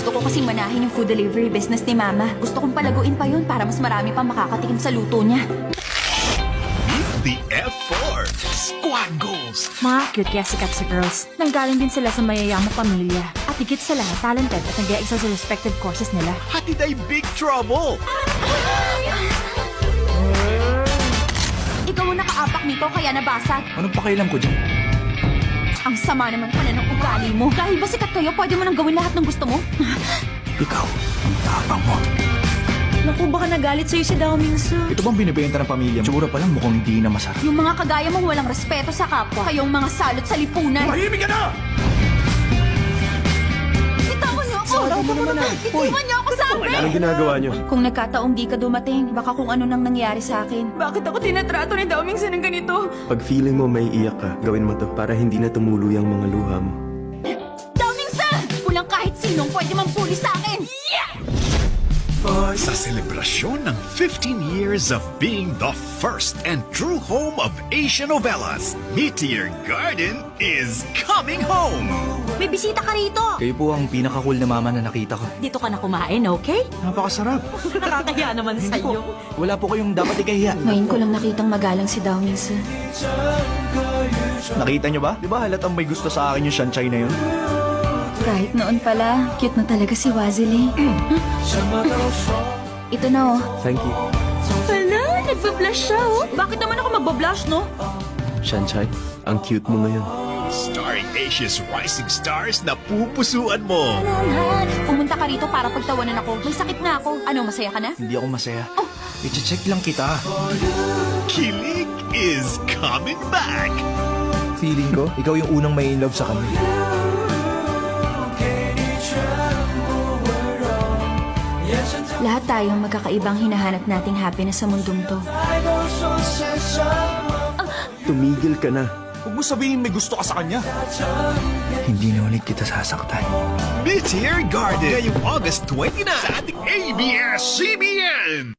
Gusto ko kasing manahin yung food delivery business ni Mama. Gusto kong palaguin pa yun para mas marami pa makakatikim sa luto niya. The F4 Squad Goals. Mga cute kaya sikat sa girls. Nanggaling din sila sa mayayamang pamilya. At higit sa lahat, talented at nag-e-excel sa respective courses nila. Hatid ay Big Trouble. Ikaw ang nakaapak nito kaya nabasag. Anong pakialam ko dyan? Ang sama naman pala ng ugali mo. Dahil ba sikat kayo, pwede mo nang gawin lahat ng gusto mo? Ikaw, ang tapang mo. Naku, baka nagalit sa'yo si Dao Mingsu. Ito bang binibenta ng pamilya mo? Tsura pa lang mukhang hindi na masarap. Yung mga kagaya mong walang respeto sa kapwa. Kayong mga salot sa lipunan. Mahimik ka na! Bitawan niyo ako! Bitiwan niyo ako, sabi! Anong ginagawa niyo? Kung nagkataong di ka dumating, baka kung ano nang nangyari sa akin. Bakit ako tinatrato ni Dao Mingsu ng ganito? Pag feeling mo may iyak ka, gawin mo to para hindi na tumulo yung mga luha mo. Dao Mingsu! Walang kahit sinong pwede mambuli sa akin! Sa selebrasyon ng 15 years of being the first and true home of Asian novellas, Meteor Garden is coming home. May bisita ka rito! Kayo po ang pinaka-cool na mama na nakita ko. Dito ka na kumain, okay? Napakasarap. Nakakaya naman sa'yo. Wala po kayong dapat ikahiya. Ngayon ko lang nakitang magalang si Dao Mingsu. Nakita niyo ba? Di ba halatang may gusto sa akin yung Shanchay na yun? Kahit noon pala, cute na talaga si Wazili. Ito na oh. Thank you. Wala, nagbablush siya, oh. Bakit naman ako magbablush, no? Shanchay, ang cute mo ngayon. Starring Asia's rising stars na pupusuan mo. Pumunta ka rito para pagtawanan ako. May sakit na ako. Ano, masaya ka na? Hindi ako masaya. I-check lang kita. Kilig is coming back. Feeling ko, ikaw yung unang may in love sa kanya. Lahat tayong magkakaibang hinahanap nating happiness sa mundong to. Tumigil ka na. Huwag mo sabihin may gusto ka sa kanya. Hindi na ulit kita sasaktan. Meteor Garden ngayong August 29 sa ating ABS-CBN.